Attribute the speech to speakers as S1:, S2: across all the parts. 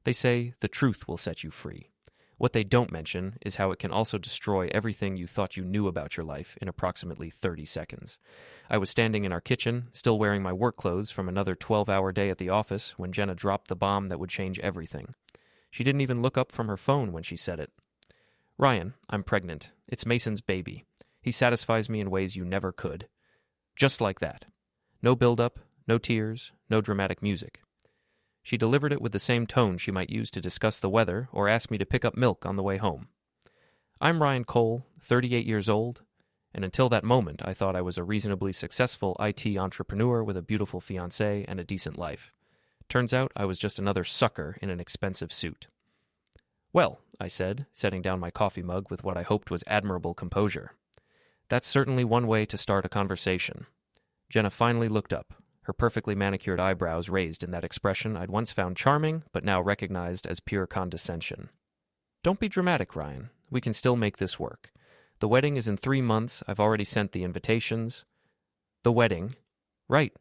S1: They say the truth will set you free. What they don't mention is how it can also destroy everything you thought you knew about your life in approximately 30 seconds. I was standing in our kitchen, still wearing my work clothes from another 12-hour day at the office, when Jenna dropped the bomb that would change everything. She didn't even look up from her phone when she said it. "Ryan, I'm pregnant. It's Mason's baby. He satisfies me in ways you never could." Just like that. No build-up, no tears, no dramatic music. She delivered it with the same tone she might use to discuss the weather or ask me to pick up milk on the way home. I'm Ryan Cole, 38 years old, and until that moment I thought I was a reasonably successful IT entrepreneur with a beautiful fiancée and a decent life. Turns out I was just another sucker in an expensive suit. "Well," I said, setting down my coffee mug with what I hoped was admirable composure. "That's certainly one way to start a conversation." Jenna finally looked up, her perfectly manicured eyebrows raised in that expression I'd once found charming, but now recognized as pure condescension. "Don't be dramatic, Ryan. We can still make this work. The wedding is in 3 months. I've already sent the invitations." "The wedding?" "Right.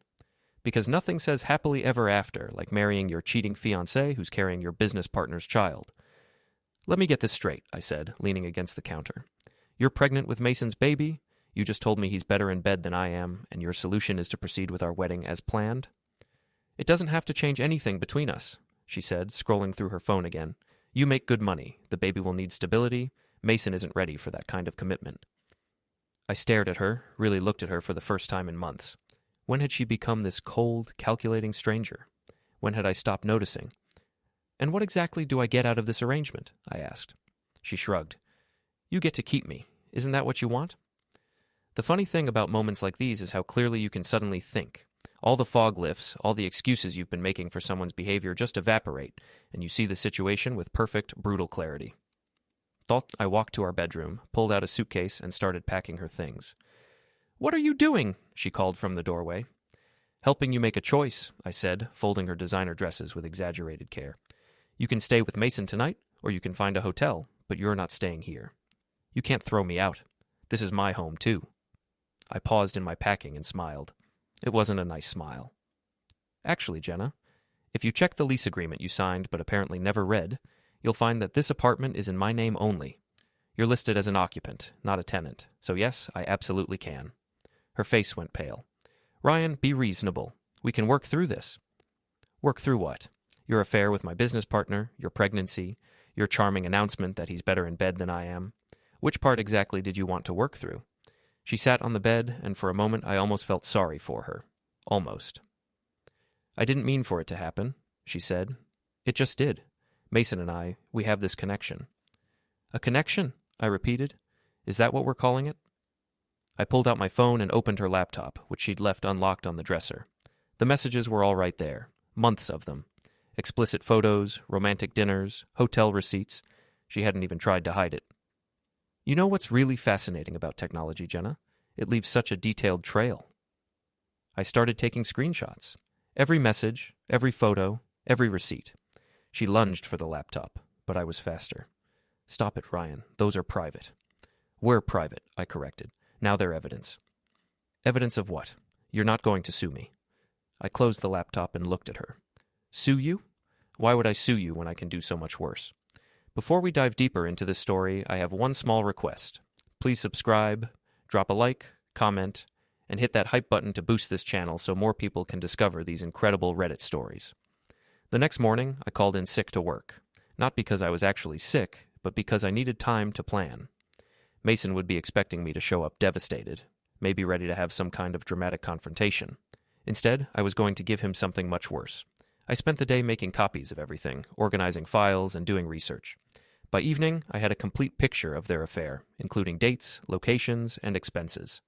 S1: Because nothing says happily ever after like marrying your cheating fiancé who's carrying your business partner's child." "Let me get this straight," I said, leaning against the counter. "You're pregnant with Mason's baby? You just told me he's better in bed than I am, and your solution is to proceed with our wedding as planned?" "It doesn't have to change anything between us," she said, scrolling through her phone again. "You make good money. The baby will need stability. Mason isn't ready for that kind of commitment." I stared at her, really looked at her for the first time in months. When had she become this cold, calculating stranger? When had I stopped noticing? "And what exactly do I get out of this arrangement?" I asked. She shrugged. "You get to keep me. Isn't that what you want?" The funny thing about moments like these is how clearly you can suddenly think. All the fog lifts, all the excuses you've been making for someone's behavior just evaporate, and you see the situation with perfect, brutal clarity. I walked to our bedroom, pulled out a suitcase, and started packing her things. "What are you doing?" she called from the doorway. "Helping you make a choice," I said, folding her designer dresses with exaggerated care. "You can stay with Mason tonight, or you can find a hotel, but you're not staying here. You can't throw me out. This is my home, too." I paused in my packing and smiled. It wasn't a nice smile. "Actually, Jenna, if you check the lease agreement you signed but apparently never read, you'll find that this apartment is in my name only. You're listed as an occupant, not a tenant, so yes, I absolutely can." Her face went pale. "Ryan, be reasonable. We can work through this." "Work through what? Your affair with my business partner, your pregnancy, your charming announcement that he's better in bed than I am. Which part exactly did you want to work through?" She sat on the bed, and for a moment I almost felt sorry for her. Almost. "I didn't mean for it to happen," she said. "It just did. Mason and I, we have this connection." "A connection?" I repeated. "Is that what we're calling it?" I pulled out my phone and opened her laptop, which she'd left unlocked on the dresser. The messages were all right there. Months of them. Explicit photos, romantic dinners, hotel receipts. She hadn't even tried to hide it. "You know what's really fascinating about technology, Jenna? It leaves such a detailed trail." I started taking screenshots. Every message, every photo, every receipt. She lunged for the laptop, but I was faster. "Stop it, Ryan. Those are private." "We're private," I corrected. "Now they're evidence." "Evidence of what? You're not going to sue me." I closed the laptop and looked at her. "Sue you? Why would I sue you when I can do so much worse?" Before we dive deeper into this story, I have one small request. Please subscribe, drop a like, comment, and hit that hype button to boost this channel so more people can discover these incredible Reddit stories. The next morning, I called in sick to work. Not because I was actually sick, but because I needed time to plan. Mason would be expecting me to show up devastated, maybe ready to have some kind of dramatic confrontation. Instead, I was going to give him something much worse. I spent the day making copies of everything, organizing files, and doing research. By evening, I had a complete picture of their affair, including dates, locations, and expenses.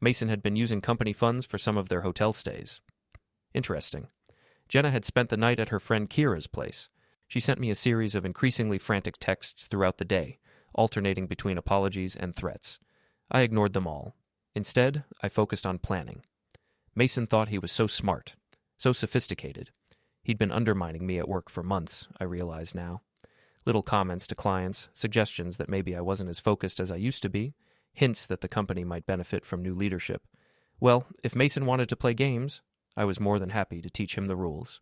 S1: Mason had been using company funds for some of their hotel stays. Interesting. Jenna had spent the night at her friend Kira's place. She sent me a series of increasingly frantic texts throughout the day, alternating between apologies and threats. I ignored them all. Instead, I focused on planning. Mason thought he was so smart, so sophisticated. He'd been undermining me at work for months, I realize now. Little comments to clients, suggestions that maybe I wasn't as focused as I used to be, hints that the company might benefit from new leadership. Well, if Mason wanted to play games, I was more than happy to teach him the rules.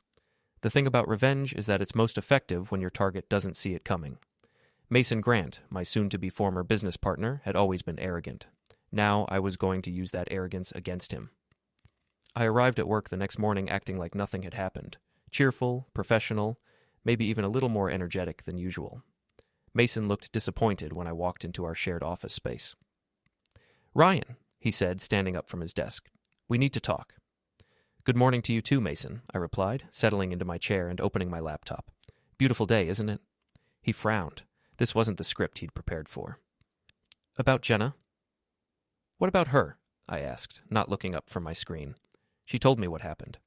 S1: The The thing about revenge is that it's most effective when your target doesn't see it coming. Mason Grant, my soon-to-be former business partner, had always been arrogant. Now I was going to use that arrogance against him. I arrived at work the next morning acting like nothing had happened. Cheerful, professional, maybe even a little more energetic than usual. Mason looked disappointed when I walked into our shared office space. "Ryan," he said, standing up from his desk. "We need to talk." "Good morning to you too, Mason," I replied, settling into my chair and opening my laptop. "Beautiful day, isn't it?" He frowned. This wasn't the script he'd prepared for. "About Jenna?" "What about her?" I asked, not looking up from my screen. She told me what happened.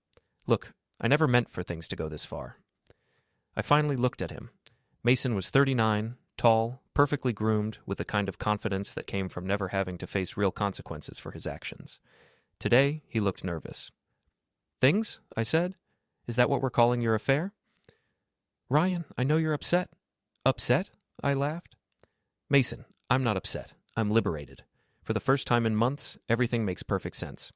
S1: "Look, I never meant for things to go this far." I finally looked at him. Mason was 39, tall, perfectly groomed, with the kind of confidence that came from never having to face real consequences for his actions. Today, he looked nervous. "Things?" I said. "Is that what we're calling your affair?" "Ryan, I know you're upset." "Upset?" I laughed. "Mason, I'm not upset. I'm liberated. For the first time in months, everything makes perfect sense."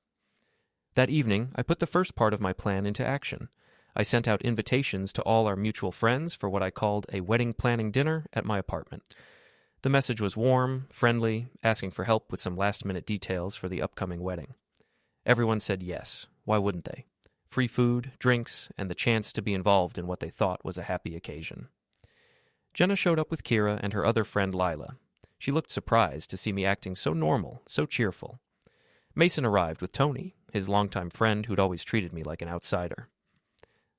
S1: That evening, I put the first part of my plan into action. I sent out invitations to all our mutual friends for what I called a wedding planning dinner at my apartment. The message was warm, friendly, asking for help with some last-minute details for the upcoming wedding. Everyone said yes. Why wouldn't they? Free food, drinks, and the chance to be involved in what they thought was a happy occasion. Jenna showed up with Kira and her other friend Lila. She looked surprised to see me acting so normal, so cheerful. Mason arrived with Tony, his longtime friend who'd always treated me like an outsider.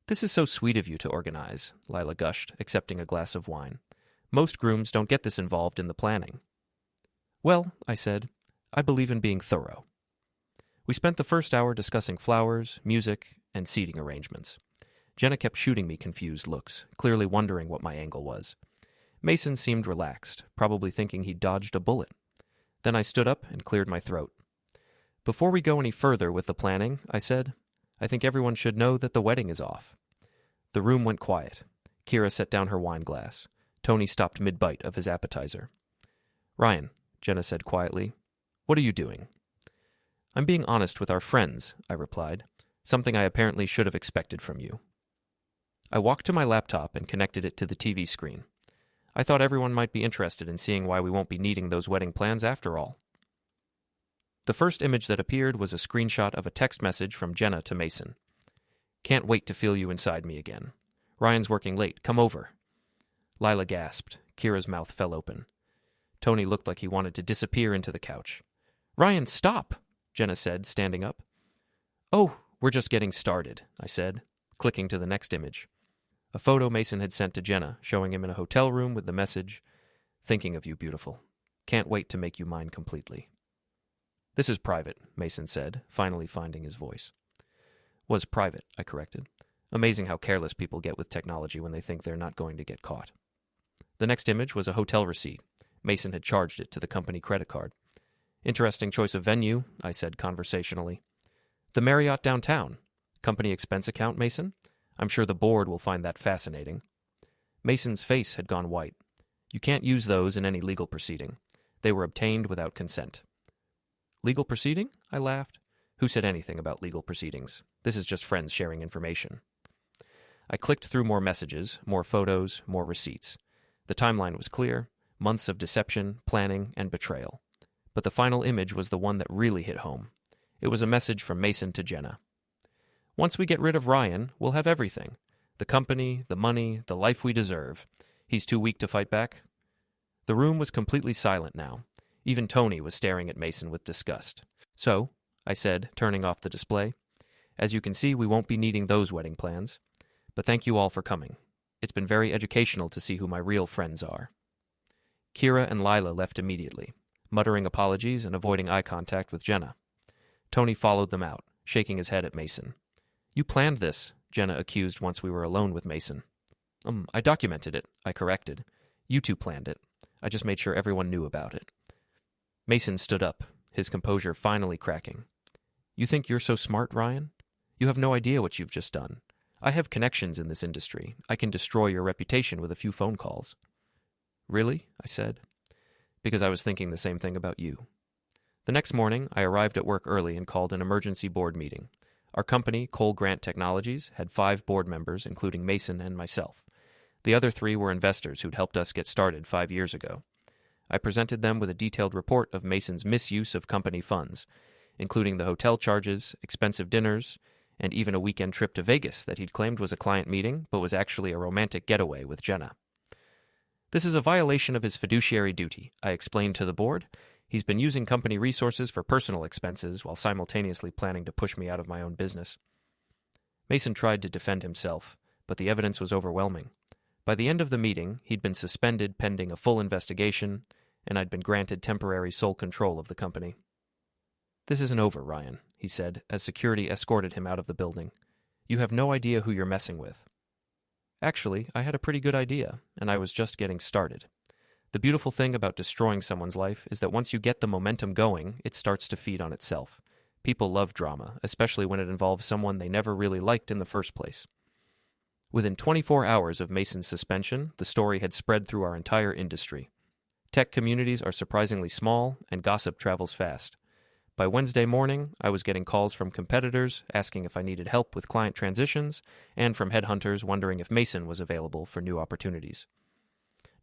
S1: "This is so sweet of you to organize," Lila gushed, accepting a glass of wine. "Most grooms don't get this involved in the planning." "Well," I said, "I believe in being thorough." We spent the first hour discussing flowers, music, and seating arrangements. Jenna kept shooting me confused looks, clearly wondering what my angle was. Mason seemed relaxed, probably thinking he'd dodged a bullet. Then I stood up and cleared my throat. "Before we go any further with the planning," I said, "I think everyone should know that the wedding is off." The room went quiet. Kira set down her wine glass. Tony stopped mid-bite of his appetizer. "Ryan," Jenna said quietly, "what are you doing?" "I'm being honest with our friends," I replied, "something I apparently should have expected from you." I walked to my laptop and connected it to the TV screen. I thought everyone might be interested in seeing why we won't be needing those wedding plans after all. The first image that appeared was a screenshot of a text message from Jenna to Mason. "Can't wait to feel you inside me again. Ryan's working late. Come over." Lila gasped. Kira's mouth fell open. Tony looked like he wanted to disappear into the couch. "Ryan, stop!" Jenna said, standing up. "Oh, we're just getting started," I said, clicking to the next image. A photo Mason had sent to Jenna, showing him in a hotel room with the message, "Thinking of you, beautiful. Can't wait to make you mine completely." "This is private," Mason said, finally finding his voice. "Was private," I corrected. Amazing how careless people get with technology when they think they're not going to get caught. The next image was a hotel receipt. Mason had charged it to the company credit card. "Interesting choice of venue," I said conversationally. "The Marriott downtown. Company expense account, Mason? I'm sure the board will find that fascinating." Mason's face had gone white. "You can't use those in any legal proceeding. They were obtained without consent." "Legal proceeding?" I laughed. "Who said anything about legal proceedings? This is just friends sharing information." I clicked through more messages, more photos, more receipts. The timeline was clear: months of deception, planning, and betrayal. But the final image was the one that really hit home. It was a message from Mason to Jenna. "Once we get rid of Ryan, we'll have everything. The company, the money, the life we deserve. He's too weak to fight back." The room was completely silent now. Even Tony was staring at Mason with disgust. "So," I said, turning off the display, "as you can see, we won't be needing those wedding plans. But thank you all for coming. It's been very educational to see who my real friends are." Kira and Lila left immediately, muttering apologies and avoiding eye contact with Jenna. Tony followed them out, shaking his head at Mason. "You planned this," Jenna accused once we were alone with Mason. I documented it," I corrected. "You two planned it. I just made sure everyone knew about it." Mason stood up, his composure finally cracking. "You think you're so smart, Ryan? You have no idea what you've just done. I have connections in this industry. I can destroy your reputation with a few phone calls." "Really?" I said. "Because I was thinking the same thing about you." The next morning, I arrived at work early and called an emergency board meeting. Our company, Cole Grant Technologies, had 5 board members, including Mason and myself. The other 3 were investors who'd helped us get started 5 years ago. I presented them with a detailed report of Mason's misuse of company funds, including the hotel charges, expensive dinners, and even a weekend trip to Vegas that he'd claimed was a client meeting but was actually a romantic getaway with Jenna. This is a violation of his fiduciary duty, I explained to the board. He's been using company resources for personal expenses while simultaneously planning to push me out of my own business. Mason tried to defend himself, but the evidence was overwhelming. By the end of the meeting, he'd been suspended pending a full investigation, and I'd been granted temporary sole control of the company. "This isn't over, Ryan," he said, as security escorted him out of the building. "You have no idea who you're messing with." Actually, I had a pretty good idea, and I was just getting started. The beautiful thing about destroying someone's life is that once you get the momentum going, it starts to feed on itself. People love drama, especially when it involves someone they never really liked in the first place. Within 24 hours of Mason's suspension, the story had spread through our entire industry. Tech communities are surprisingly small, and gossip travels fast. By Wednesday morning, I was getting calls from competitors asking if I needed help with client transitions, and from headhunters wondering if Mason was available for new opportunities.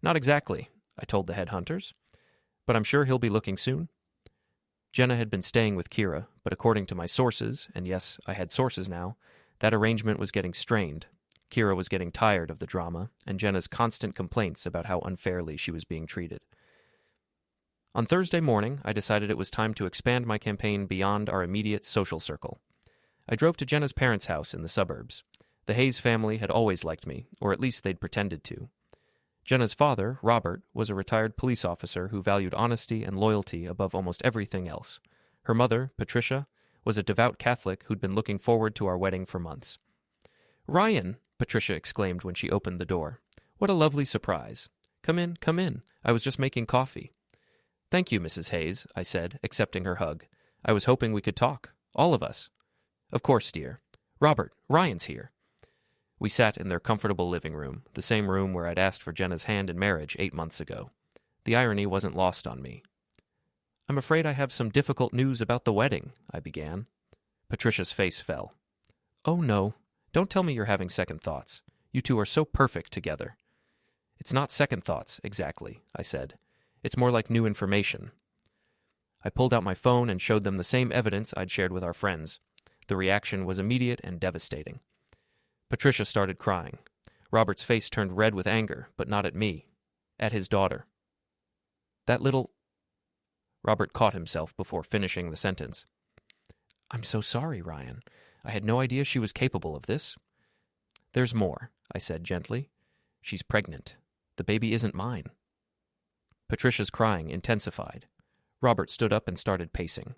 S1: "Not exactly," I told the headhunters, "but I'm sure he'll be looking soon." Jenna had been staying with Kira, but according to my sources, and yes, I had sources now, that arrangement was getting strained. Kira was getting tired of the drama, and Jenna's constant complaints about how unfairly she was being treated. On Thursday morning, I decided it was time to expand my campaign beyond our immediate social circle. I drove to Jenna's parents' house in the suburbs. The Hayes family had always liked me, or at least they'd pretended to. Jenna's father, Robert, was a retired police officer who valued honesty and loyalty above almost everything else. Her mother, Patricia, was a devout Catholic who'd been looking forward to our wedding for months. "Ryan!" Patricia exclaimed when she opened the door. "What a lovely surprise. Come in, come in. I was just making coffee." "Thank you, Mrs. Hayes," I said, accepting her hug. "I was hoping we could talk. All of us." "Of course, dear. Robert, Ryan's here." We sat in their comfortable living room, the same room where I'd asked for Jenna's hand in marriage 8 months ago. The irony wasn't lost on me. "I'm afraid I have some difficult news about the wedding," I began. Patricia's face fell. "Oh, no. Don't tell me you're having second thoughts. You two are so perfect together." "It's not second thoughts, exactly," I said. "It's more like new information." I pulled out my phone and showed them the same evidence I'd shared with our friends. The reaction was immediate and devastating. Patricia started crying. Robert's face turned red with anger, but not at me. At his daughter. "That little—" Robert caught himself before finishing the sentence. "I'm so sorry, Ryan. I had no idea she was capable of this." "There's more," I said gently. "She's pregnant. The baby isn't mine." Patricia's crying intensified. Robert stood up and started pacing.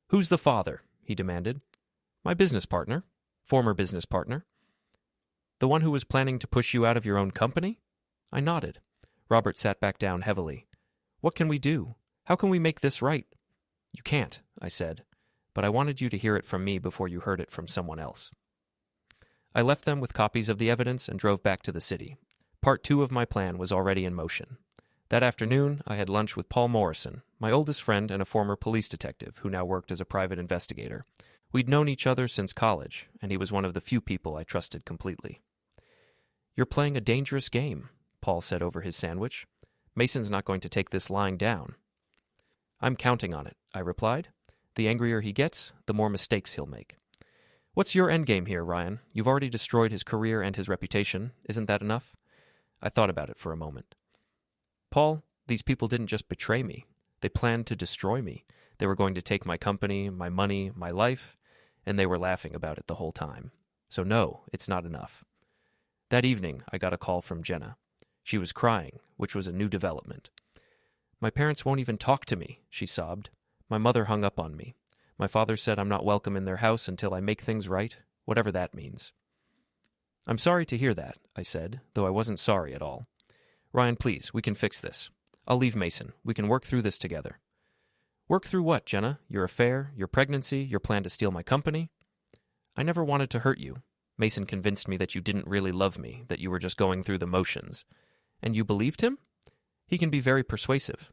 S1: "Who's the father?" he demanded. "My business partner. Former business partner." "The one who was planning to push you out of your own company?" I nodded. Robert sat back down heavily. "What can we do? How can we make this right?" "You can't," I said, "but I wanted you to hear it from me before you heard it from someone else." I left them with copies of the evidence and drove back to the city. Part 2 of my plan was already in motion. That afternoon, I had lunch with Paul Morrison, my oldest friend and a former police detective who now worked as a private investigator. We'd known each other since college, and he was one of the few people I trusted completely. "You're playing a dangerous game," Paul said over his sandwich. "Mason's not going to take this lying down." "I'm counting on it," I replied. "The angrier he gets, the more mistakes he'll make." "What's your endgame here, Ryan? You've already destroyed his career and his reputation. Isn't that enough?" I thought about it for a moment. "Paul, these people didn't just betray me. They planned to destroy me. They were going to take my company, my money, my life, and they were laughing about it the whole time. So no, it's not enough." That evening, I got a call from Jenna. She was crying, which was a new development. "My parents won't even talk to me," she sobbed. "My mother hung up on me. My father said I'm not welcome in their house until I make things right, whatever that means." "I'm sorry to hear that," I said, though I wasn't sorry at all. "Ryan, please, we can fix this. I'll leave Mason. We can work through this together." "Work through what, Jenna? Your affair, your pregnancy, your plan to steal my company?" "I never wanted to hurt you. Mason convinced me that you didn't really love me, that you were just going through the motions." "And you believed him?" "He can be very persuasive."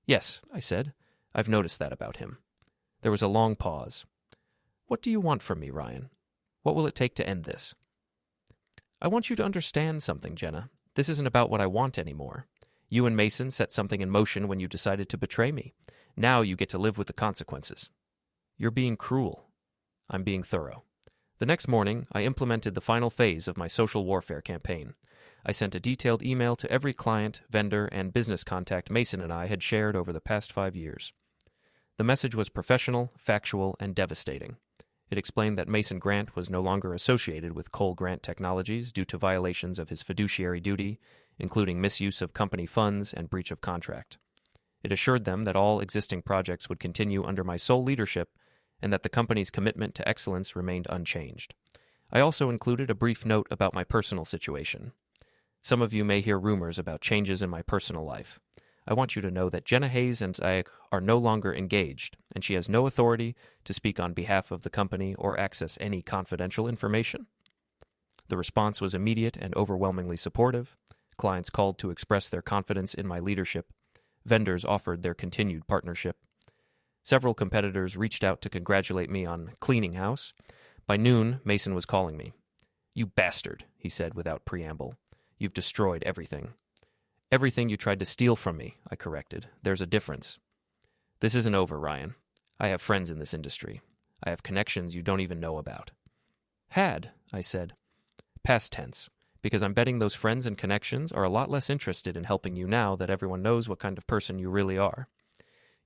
S1: "Yes," I said. "I've noticed that about him." There was a long pause. What do you want from me, Ryan? What will it take to end this? I want you to understand something, Jenna. This isn't about what I want anymore. You and Mason set something in motion when you decided to betray me. Now you get to live with the consequences. You're being cruel. I'm being thorough. The next morning, I implemented the final phase of my social warfare campaign. I sent a detailed email to every client, vendor, and business contact Mason and I had shared over the past 5 years. The message was professional, factual, and devastating. It explained that Mason Grant was no longer associated with Cole Grant Technologies due to violations of his fiduciary duty, including misuse of company funds and breach of contract. It assured them that all existing projects would continue under my sole leadership and that the company's commitment to excellence remained unchanged. I also included a brief note about my personal situation. Some of you may hear rumors about changes in my personal life. I want you to know that Jenna Hayes and I are no longer engaged, and she has no authority to speak on behalf of the company or access any confidential information. The response was immediate and overwhelmingly supportive. Clients called to express their confidence in my leadership. Vendors offered their continued partnership. Several competitors reached out to congratulate me on cleaning house. By noon, Mason was calling me. "You bastard," he said without preamble. "You've destroyed everything." "Everything you tried to steal from me," I corrected. "There's a difference." "This isn't over, Ryan. I have friends in this industry. I have connections you don't even know about." "Had," I said. Past tense, because I'm betting those friends and connections are a lot less interested in helping you now that everyone knows what kind of person you really are.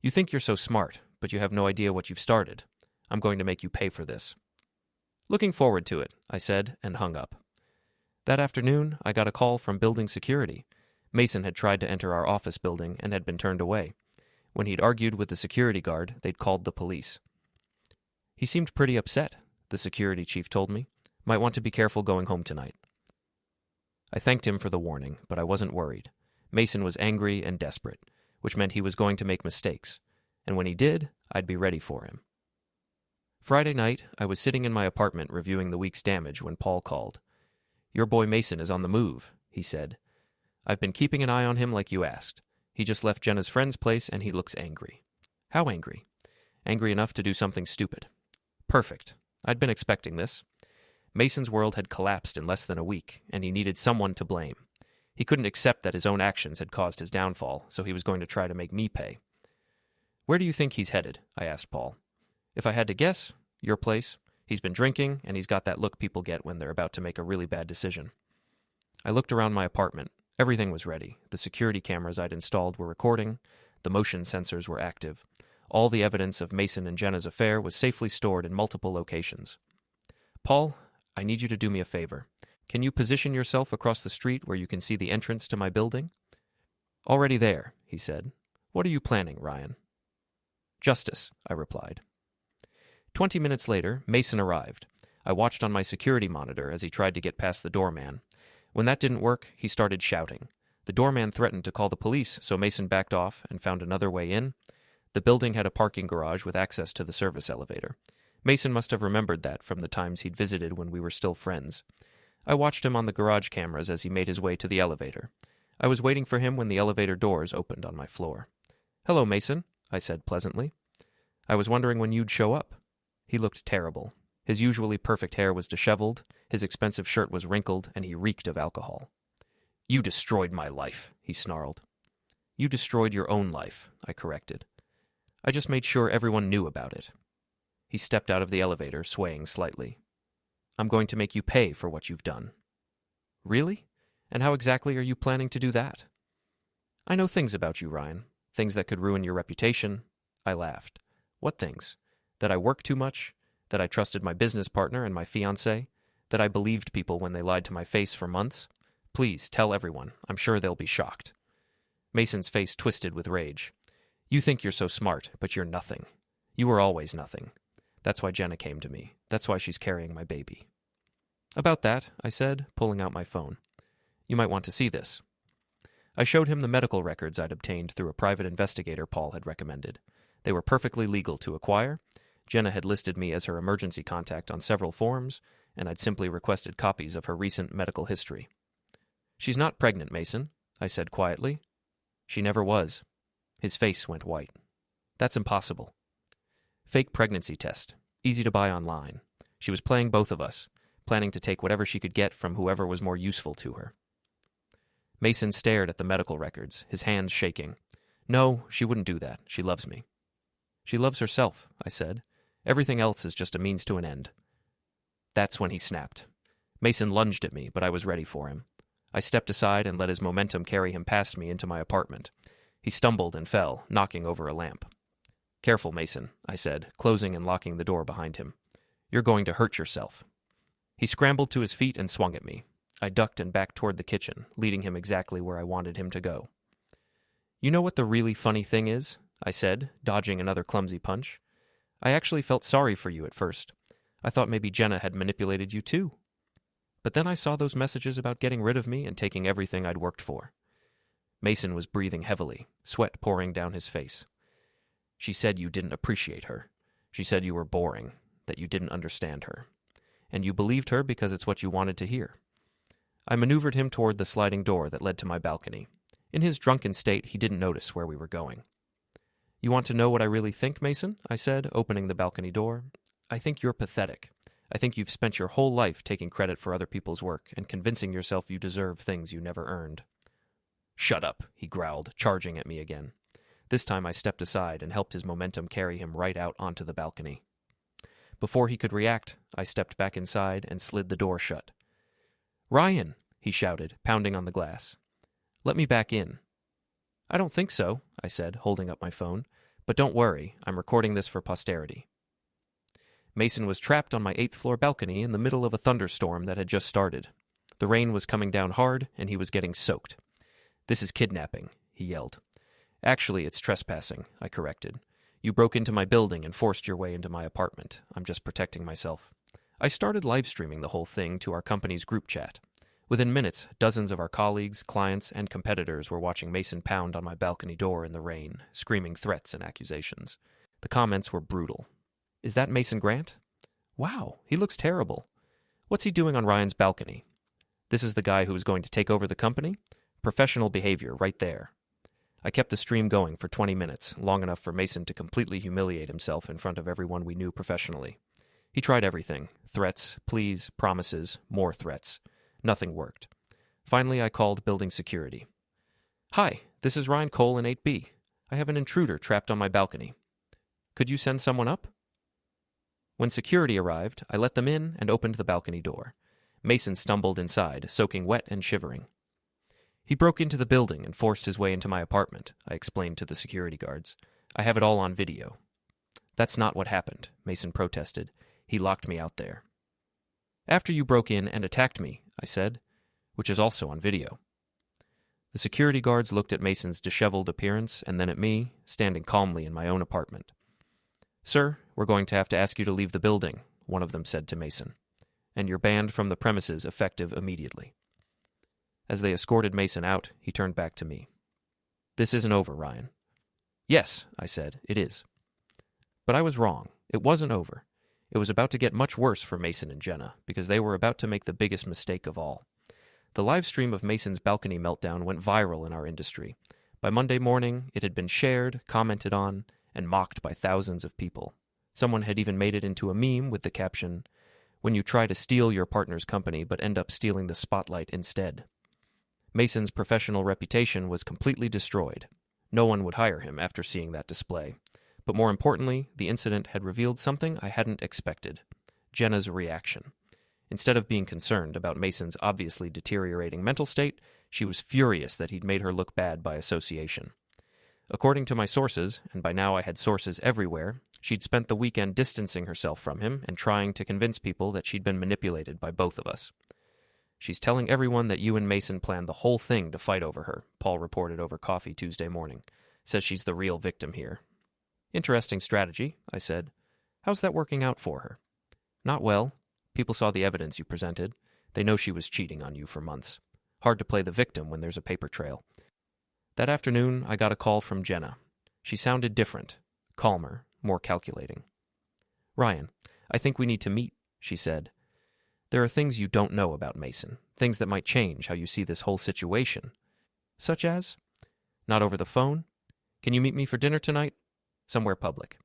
S1: You think you're so smart, but you have no idea what you've started. I'm going to make you pay for this. "Looking forward to it," I said, and hung up. That afternoon, I got a call from building security. Mason had tried to enter our office building and had been turned away. When he'd argued with the security guard, they'd called the police. He seemed pretty upset, the security chief told me. Might want to be careful going home tonight. I thanked him for the warning, but I wasn't worried. Mason was angry and desperate, which meant he was going to make mistakes, and when he did, I'd be ready for him. Friday night, I was sitting in my apartment reviewing the week's damage when Paul called. "Your boy Mason is on the move," he said. "I've been keeping an eye on him like you asked. He just left Jenna's friend's place and he looks angry." "How angry?" "Angry enough to do something stupid." Perfect. I'd been expecting this. Mason's world had collapsed in less than a week, and he needed someone to blame. He couldn't accept that his own actions had caused his downfall, so he was going to try to make me pay. "Where do you think he's headed?" I asked Paul. "If I had to guess, your place. He's been drinking, and he's got that look people get when they're about to make a really bad decision." I looked around my apartment. Everything was ready. The security cameras I'd installed were recording. The motion sensors were active. All the evidence of Mason and Jenna's affair was safely stored in multiple locations. "Paul, I need you to do me a favor. Can you position yourself across the street where you can see the entrance to my building?" "Already there," he said. "What are you planning, Ryan?" "Justice," I replied. 20 minutes later, Mason arrived. I watched on my security monitor as he tried to get past the doorman. When that didn't work, he started shouting. The doorman threatened to call the police, so Mason backed off and found another way in. The building had a parking garage with access to the service elevator. Mason must have remembered that from the times he'd visited when we were still friends. I watched him on the garage cameras as he made his way to the elevator. I was waiting for him when the elevator doors opened on my floor. "Hello, Mason," I said pleasantly. "I was wondering when you'd show up." He looked terrible. His usually perfect hair was disheveled, his expensive shirt was wrinkled, and he reeked of alcohol. "You destroyed my life," he snarled. "You destroyed your own life," I corrected. "I just made sure everyone knew about it." He stepped out of the elevator, swaying slightly. "I'm going to make you pay for what you've done." "Really? And how exactly are you planning to do that?" "I know things about you, Ryan. Things that could ruin your reputation." I laughed. "What things? That I work too much? That I trusted my business partner and my fiancée? That I believed people when they lied to my face for months? Please, tell everyone. I'm sure they'll be shocked." Mason's face twisted with rage. "You think you're so smart, but you're nothing. You were always nothing. That's why Jenna came to me. That's why she's carrying my baby." "About that," I said, pulling out my phone. "You might want to see this." I showed him the medical records I'd obtained through a private investigator Paul had recommended. They were perfectly legal to acquire. Jenna had listed me as her emergency contact on several forms, and I'd simply requested copies of her recent medical history. "She's not pregnant, Mason," I said quietly. "She never was." His face went white. "That's impossible." "Fake pregnancy test. Easy to buy online. She was playing both of us, planning to take whatever she could get from whoever was more useful to her. Mason stared at the medical records, his hands shaking. No, she wouldn't do that. She loves me. She loves herself, I said. Everything else is just a means to an end. That's when he snapped. Mason lunged at me, but I was ready for him. I stepped aside and let his momentum carry him past me into my apartment. He stumbled and fell, knocking over a lamp. Careful, Mason, I said, closing and locking the door behind him. You're going to hurt yourself. He scrambled to his feet and swung at me. I ducked and backed toward the kitchen, leading him exactly where I wanted him to go. You know what the really funny thing is? I said, dodging another clumsy punch. I actually felt sorry for you at first. I thought maybe Jenna had manipulated you too. But then I saw those messages about getting rid of me and taking everything I'd worked for. Mason was breathing heavily, sweat pouring down his face. She said you didn't appreciate her. She said you were boring, that you didn't understand her. And you believed her because it's what you wanted to hear. I maneuvered him toward the sliding door that led to my balcony. In his drunken state, he didn't notice where we were going. You want to know what I really think, Mason? I said, opening the balcony door. I think you're pathetic. I think you've spent your whole life taking credit for other people's work and convincing yourself you deserve things you never earned. Shut up, he growled, charging at me again. This time I stepped aside and helped his momentum carry him right out onto the balcony. Before he could react, I stepped back inside and slid the door shut. Ryan, he shouted, pounding on the glass. Let me back in. I don't think so, I said, holding up my phone. But don't worry, I'm recording this for posterity. Mason was trapped on my 8th-floor balcony in the middle of a thunderstorm that had just started. The rain was coming down hard, and he was getting soaked. This is kidnapping, he yelled. Actually, it's trespassing, I corrected. You broke into my building and forced your way into my apartment. I'm just protecting myself. I started live-streaming the whole thing to our company's group chat. Within minutes, dozens of our colleagues, clients, and competitors were watching Mason pound on my balcony door in the rain, screaming threats and accusations. The comments were brutal. Is that Mason Grant? Wow, he looks terrible. What's he doing on Ryan's balcony? This is the guy who is going to take over the company? Professional behavior right there. I kept the stream going for 20 minutes, long enough for Mason to completely humiliate himself in front of everyone we knew professionally. He tried everything. Threats, pleas, promises, more threats. Nothing worked. Finally, I called building security. Hi, this is Ryan Cole in 8B. I have an intruder trapped on my balcony. Could you send someone up? When security arrived, I let them in and opened the balcony door. Mason stumbled inside, soaking wet and shivering. He broke into the building and forced his way into my apartment, I explained to the security guards. I have it all on video. That's not what happened, Mason protested. He locked me out there. After you broke in and attacked me, I said, which is also on video. The security guards looked at Mason's disheveled appearance and then at me, standing calmly in my own apartment. Sir, we're going to have to ask you to leave the building, one of them said to Mason, and you're banned from the premises effective immediately. As they escorted Mason out, he turned back to me. This isn't over, Ryan. Yes, I said, it is. But I was wrong. It wasn't over. It was about to get much worse for Mason and Jenna, because they were about to make the biggest mistake of all. The live stream of Mason's balcony meltdown went viral in our industry. By Monday morning, it had been shared, commented on, and mocked by thousands of people. Someone had even made it into a meme with the caption, "When you try to steal your partner's company but end up stealing the spotlight instead." Mason's professional reputation was completely destroyed. No one would hire him after seeing that display. But more importantly, the incident had revealed something I hadn't expected. Jenna's reaction. Instead of being concerned about Mason's obviously deteriorating mental state, she was furious that he'd made her look bad by association. According to my sources, and by now I had sources everywhere, she'd spent the weekend distancing herself from him and trying to convince people that she'd been manipulated by both of us. She's telling everyone that you and Mason planned the whole thing to fight over her, Paul reported over coffee Tuesday morning. Says she's the real victim here. Interesting strategy, I said. How's that working out for her? Not well. People saw the evidence you presented. They know she was cheating on you for months. Hard to play the victim when there's a paper trail. That afternoon, I got a call from Jenna. She sounded different, calmer, more calculating. Ryan, I think we need to meet, she said. There are things you don't know about Mason, things that might change how you see this whole situation. Such as? Not over the phone? Can you meet me for dinner tonight? Somewhere public.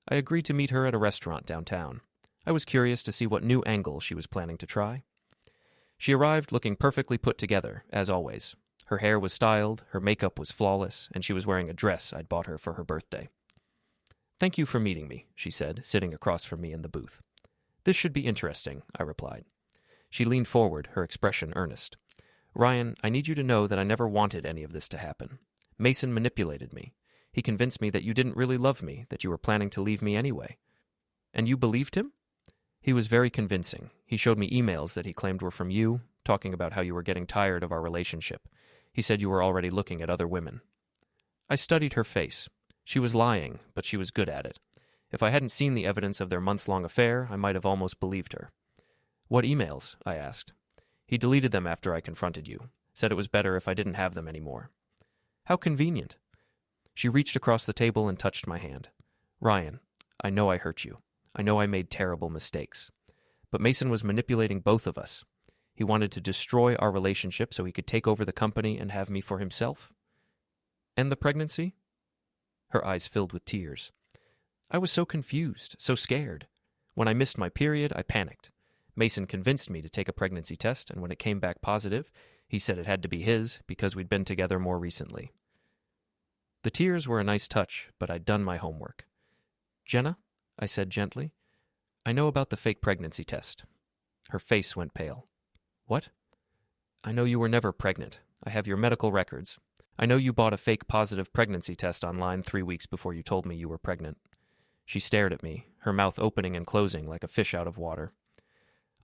S1: I agreed to meet her at a restaurant downtown. I was curious to see what new angle she was planning to try. She arrived looking perfectly put together, as always. Her hair was styled, her makeup was flawless, and she was wearing a dress I'd bought her for her birthday. "Thank you for meeting me," she said, sitting across from me in the booth. "This should be interesting," I replied. She leaned forward, her expression earnest. "Ryan, I need you to know that I never wanted any of this to happen. Mason manipulated me. He convinced me that you didn't really love me, that you were planning to leave me anyway." "And you believed him?" "He was very convincing. He showed me emails that he claimed were from you, talking about how you were getting tired of our relationship. He said you were already looking at other women." I studied her face. She was lying, but she was good at it. If I hadn't seen the evidence of their months-long affair, I might have almost believed her. "What emails?" I asked. "He deleted them after I confronted you. Said it was better if I didn't have them anymore." "How convenient." She reached across the table and touched my hand. "Ryan, I know I hurt you. I know I made terrible mistakes. But Mason was manipulating both of us. He wanted to destroy our relationship so he could take over the company and have me for himself." "And the pregnancy?" Her eyes filled with tears. "I was so confused, so scared. When I missed my period, I panicked. Mason convinced me to take a pregnancy test, and when it came back positive, he said it had to be his because we'd been together more recently." The tears were a nice touch, but I'd done my homework. "Jenna," I said gently, "I know about the fake pregnancy test." Her face went pale. "What?" "I know you were never pregnant. I have your medical records. I know you bought a fake positive pregnancy test online 3 weeks before you told me you were pregnant." She stared at me, her mouth opening and closing like a fish out of water.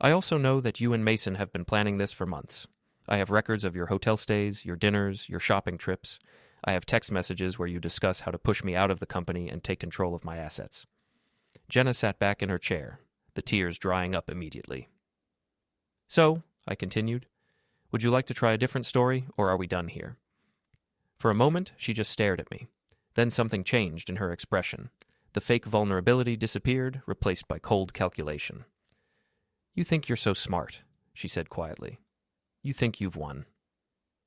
S1: "I also know that you and Mason have been planning this for months. I have records of your hotel stays, your dinners, your shopping trips. I have text messages where you discuss how to push me out of the company and take control of my assets." Jenna sat back in her chair, the tears drying up immediately. "So," I continued, "would you like to try a different story, or are we done here?" For a moment, she just stared at me. Then something changed in her expression. The fake vulnerability disappeared, replaced by cold calculation. "You think you're so smart," she said quietly. "You think you've won."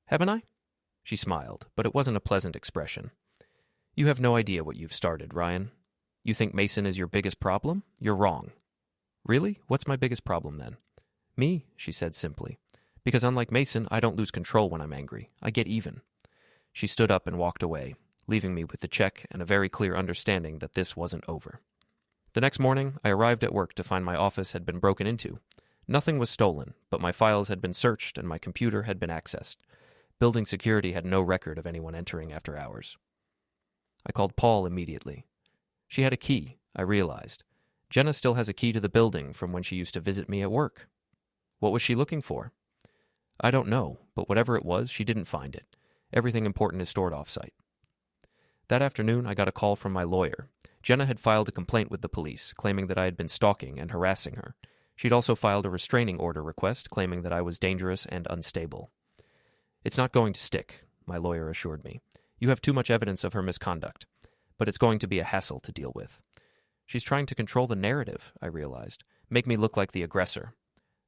S1: "Haven't I?" She smiled, but it wasn't a pleasant expression. "You have no idea what you've started, Ryan. You think Mason is your biggest problem? You're wrong." "Really? What's my biggest problem, then?" "Me," she said simply. "Because unlike Mason, I don't lose control when I'm angry. I get even." She stood up and walked away, leaving me with the check and a very clear understanding that this wasn't over. The next morning, I arrived at work to find my office had been broken into. Nothing was stolen, but my files had been searched and my computer had been accessed. Building security had no record of anyone entering after hours. I called Paul immediately. She had a key, I realized. Jenna still has a key to the building from when she used to visit me at work. What was she looking for? I don't know, but whatever it was, she didn't find it. Everything important is stored off-site. That afternoon, I got a call from my lawyer. Jenna had filed a complaint with the police, claiming that I had been stalking and harassing her. She'd also filed a restraining order request, claiming that I was dangerous and unstable. "It's not going to stick," my lawyer assured me. "You have too much evidence of her misconduct. But it's going to be a hassle to deal with." "She's trying to control the narrative," I realized. "Make me look like the aggressor."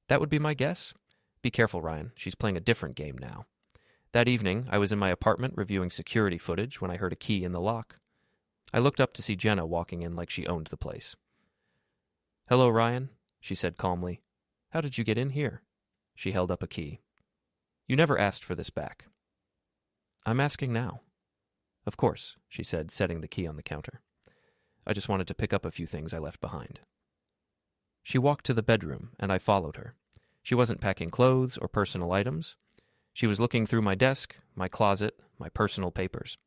S1: "That would be my guess?" "Be careful, Ryan. She's playing a different game now." That evening, I was in my apartment reviewing security footage when I heard a key in the lock. I looked up to see Jenna walking in like she owned the place. "Hello, Ryan," she said calmly. "How did you get in here?" She held up a key. "You never asked for this back." "I'm asking now." "Of course," she said, setting the key on the counter. "I just wanted to pick up a few things I left behind." She walked to the bedroom, and I followed her. She wasn't packing clothes or personal items. She was looking through my desk, my closet, my personal papers.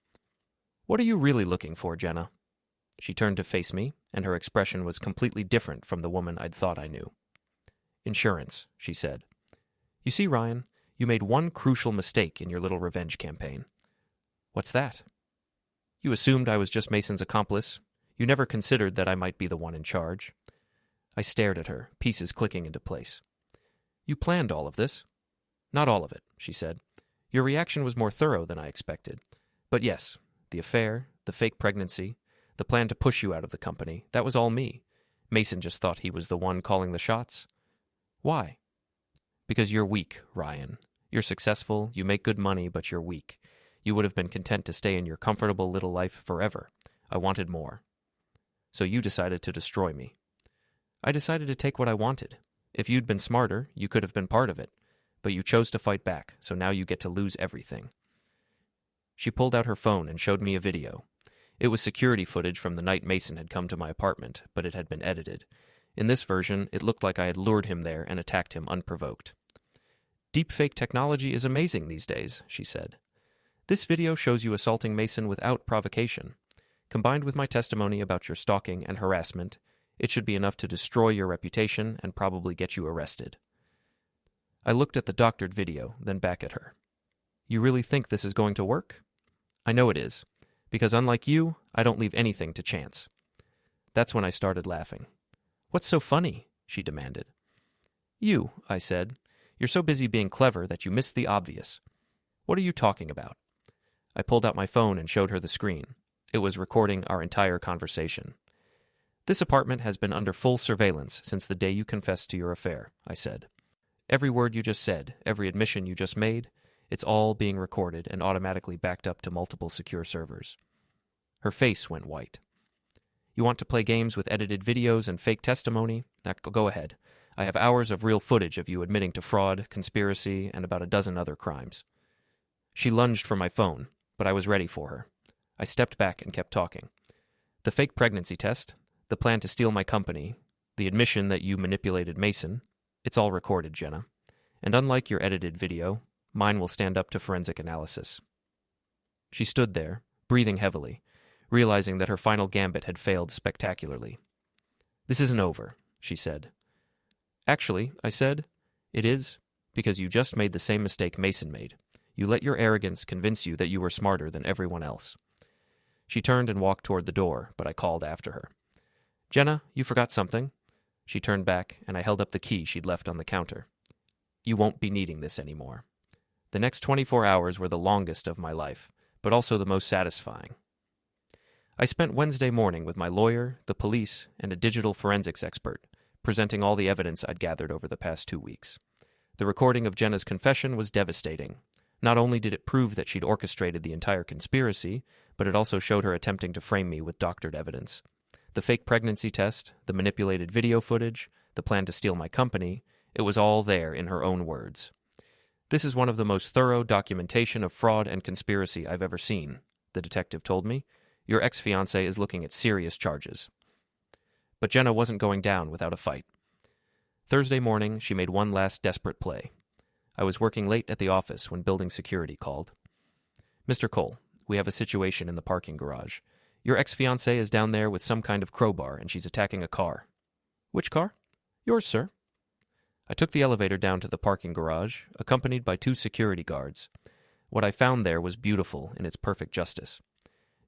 S1: "What are you really looking for, Jenna?" She turned to face me, and her expression was completely different from the woman I'd thought I knew. "Insurance," she said. "You see, Ryan, you made one crucial mistake in your little revenge campaign." "What's that?" "You assumed I was just Mason's accomplice. You never considered that I might be the one in charge." I stared at her, pieces clicking into place. "You planned all of this?" "Not all of it," she said. "Your reaction was more thorough than I expected. But yes, the affair, the fake pregnancy, the plan to push you out of the company, that was all me. Mason just thought he was the one calling the shots." "Why?" "Because you're weak, Ryan. You're successful, you make good money, but you're weak. You would have been content to stay in your comfortable little life forever. I wanted more." So you decided to destroy me. I decided to take what I wanted. If you'd been smarter, you could have been part of it. But you chose to fight back, so now you get to lose everything. She pulled out her phone and showed me a video. It was security footage from the night Mason had come to my apartment, but it had been edited. In this version, it looked like I had lured him there and attacked him unprovoked. Deepfake technology is amazing these days, she said. This video shows you assaulting Mason without provocation. Combined with my testimony about your stalking and harassment, it should be enough to destroy your reputation and probably get you arrested. I looked at the doctored video, then back at her. You really think this is going to work? I know it is, because unlike you, I don't leave anything to chance. That's when I started laughing. What's so funny? She demanded. You, I said. You're so busy being clever that you missed the obvious. What are you talking about? I pulled out my phone and showed her the screen. It was recording our entire conversation. This apartment has been under full surveillance since the day you confessed to your affair, I said. Every word you just said, every admission you just made, it's all being recorded and automatically backed up to multiple secure servers. Her face went white. You want to play games with edited videos and fake testimony? Go ahead. I have hours of real footage of you admitting to fraud, conspiracy, and about a dozen other crimes. She lunged for my phone, but I was ready for her. I stepped back and kept talking. The fake pregnancy test, the plan to steal my company, the admission that you manipulated Mason, it's all recorded, Jenna. And unlike your edited video, mine will stand up to forensic analysis. She stood there, breathing heavily, realizing that her final gambit had failed spectacularly. This isn't over, she said. Actually, I said, it is, because you just made the same mistake Mason made. You let your arrogance convince you that you were smarter than everyone else. She turned and walked toward the door, but I called after her. Jenna, you forgot something. She turned back, and I held up the key she'd left on the counter. You won't be needing this anymore. The next 24 hours were the longest of my life, but also the most satisfying. I spent Wednesday morning with my lawyer, the police, and a digital forensics expert, presenting all the evidence I'd gathered over the past 2 weeks. The recording of Jenna's confession was devastating. Not only did it prove that she'd orchestrated the entire conspiracy, but it also showed her attempting to frame me with doctored evidence. The fake pregnancy test, the manipulated video footage, the plan to steal my company, it was all there in her own words. This is one of the most thorough documentation of fraud and conspiracy I've ever seen, the detective told me. Your ex-fiancée is looking at serious charges. But Jenna wasn't going down without a fight. Thursday morning, she made one last desperate play. I was working late at the office when building security called. Mr. Cole, we have a situation in the parking garage. Your ex-fiancée is down there with some kind of crowbar, and she's attacking a car. Which car? Yours, sir. I took the elevator down to the parking garage, accompanied by 2 security guards. What I found there was beautiful in its perfect justice.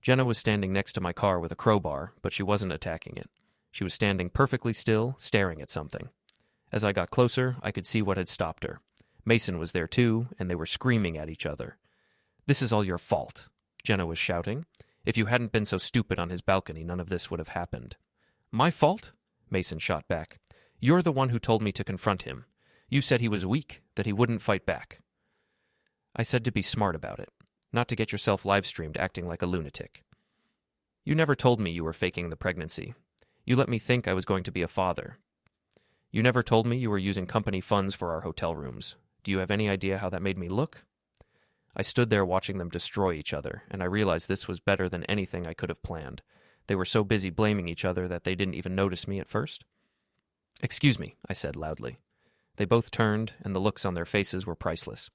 S1: Jenna was standing next to my car with a crowbar, but she wasn't attacking it. She was standing perfectly still, staring at something. As I got closer, I could see what had stopped her. Mason was there too, and they were screaming at each other. This is all your fault, Jenna was shouting. If you hadn't been so stupid on his balcony, none of this would have happened. My fault? Mason shot back. You're the one who told me to confront him. You said he was weak, that he wouldn't fight back. I said to be smart about it, not to get yourself live-streamed acting like a lunatic. You never told me you were faking the pregnancy. You let me think I was going to be a father. You never told me you were using company funds for our hotel rooms. Do you have any idea how that made me look? I stood there watching them destroy each other, and I realized this was better than anything I could have planned. They were so busy blaming each other that they didn't even notice me at first. Excuse me, I said loudly. They both turned, and the looks on their faces were priceless.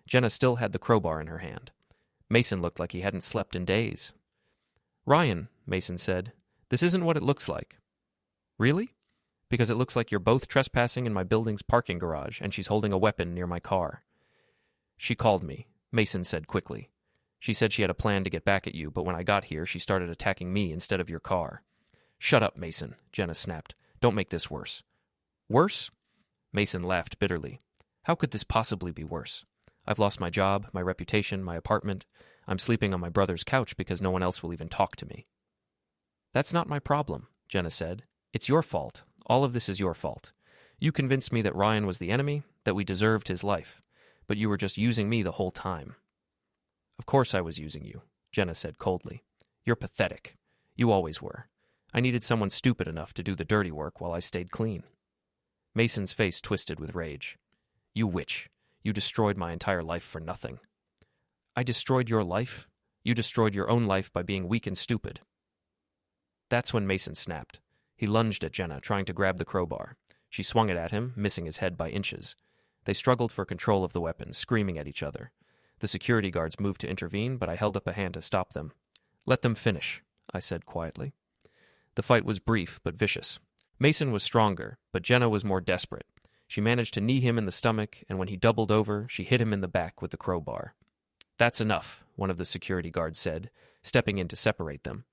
S1: Jenna still had the crowbar in her hand. Mason looked like he hadn't slept in days. Ryan, Mason said, this isn't what it looks like. Really? Because it looks like you're both trespassing in my building's parking garage, and she's holding a weapon near my car. She called me, Mason said quickly. She said she had a plan to get back at you, but when I got here, she started attacking me instead of your car. Shut up, Mason, Jenna snapped. Don't make this worse. Worse? Mason laughed bitterly. How could this possibly be worse? I've lost my job, my reputation, my apartment. I'm sleeping on my brother's couch because no one else will even talk to me. That's not my problem, Jenna said. It's your fault. All of this is your fault. You convinced me that Ryan was the enemy, that we deserved his life, but you were just using me the whole time. Of course I was using you, Jenna said coldly. You're pathetic. You always were. I needed someone stupid enough to do the dirty work while I stayed clean. Mason's face twisted with rage. You witch. You destroyed my entire life for nothing. I destroyed your life? You destroyed your own life by being weak and stupid. That's when Mason snapped. He lunged at Jenna, trying to grab the crowbar. She swung it at him, missing his head by inches. They struggled for control of the weapon, screaming at each other. The security guards moved to intervene, but I held up a hand to stop them. Let them finish, I said quietly. The fight was brief but vicious. Mason was stronger, but Jenna was more desperate. She managed to knee him in the stomach, and when he doubled over, she hit him in the back with the crowbar. That's enough, one of the security guards said, stepping in to separate them.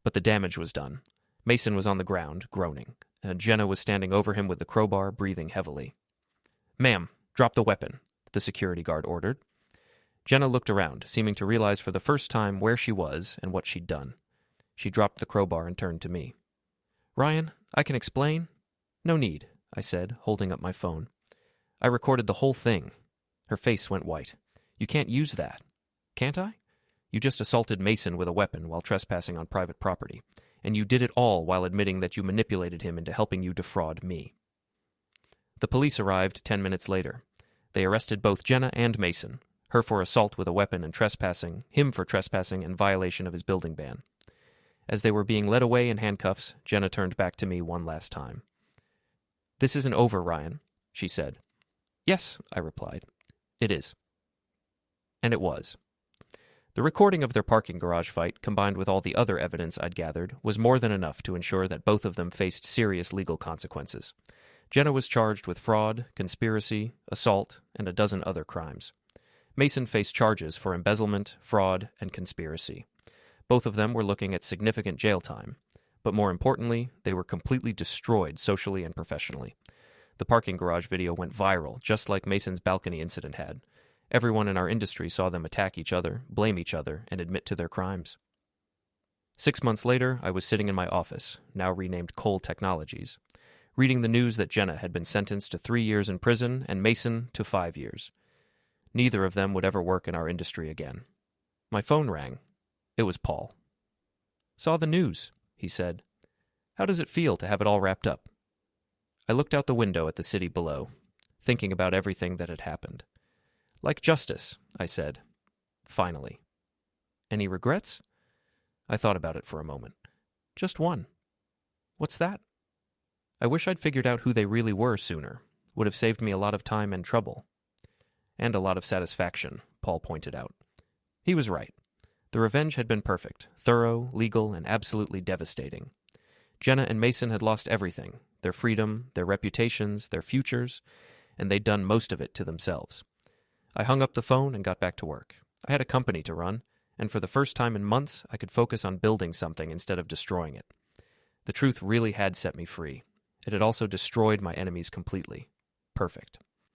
S1: But the damage was done. Mason was on the ground, groaning, and Jenna was standing over him with the crowbar, breathing heavily. Ma'am, drop the weapon, the security guard ordered. Jenna looked around, seeming to realize for the first time where she was and what she'd done. She dropped the crowbar and turned to me. Ryan, I can explain? No need, I said, holding up my phone. I recorded the whole thing. Her face went white. You can't use that. Can't I? You just assaulted Mason with a weapon while trespassing on private property, and you did it all while admitting that you manipulated him into helping you defraud me. The police arrived 10 minutes later. They arrested both Jenna and Mason, her for assault with a weapon and trespassing, him for trespassing and violation of his building ban. As they were being led away in handcuffs, Jenna turned back to me one last time. This isn't over, Ryan, she said. Yes, I replied. It is. And it was. The recording of their parking garage fight, combined with all the other evidence I'd gathered, was more than enough to ensure that both of them faced serious legal consequences. Jenna was charged with fraud, conspiracy, assault, and a dozen other crimes. Mason faced charges for embezzlement, fraud, and conspiracy. Both of them were looking at significant jail time, but more importantly, they were completely destroyed socially and professionally. The parking garage video went viral, just like Mason's balcony incident had. Everyone in our industry saw them attack each other, blame each other, and admit to their crimes. 6 months later, I was sitting in my office, now renamed Cole Technologies, reading the news that Jenna had been sentenced to 3 years in prison and Mason to 5 years. Neither of them would ever work in our industry again. My phone rang. It was Paul. Saw the news, he said. How does it feel to have it all wrapped up? I looked out the window at the city below, thinking about everything that had happened. Like justice, I said. Finally. Any regrets? I thought about it for a moment. Just one. What's that? I wish I'd figured out who they really were sooner. Would have saved me a lot of time and trouble. And a lot of satisfaction, Paul pointed out. He was right. The revenge had been perfect, thorough, legal, and absolutely devastating. Jenna and Mason had lost everything, their freedom, their reputations, their futures, and they'd done most of it to themselves. I hung up the phone and got back to work. I had a company to run, and for the first time in months, I could focus on building something instead of destroying it. The truth really had set me free. It had also destroyed my enemies completely. Perfect.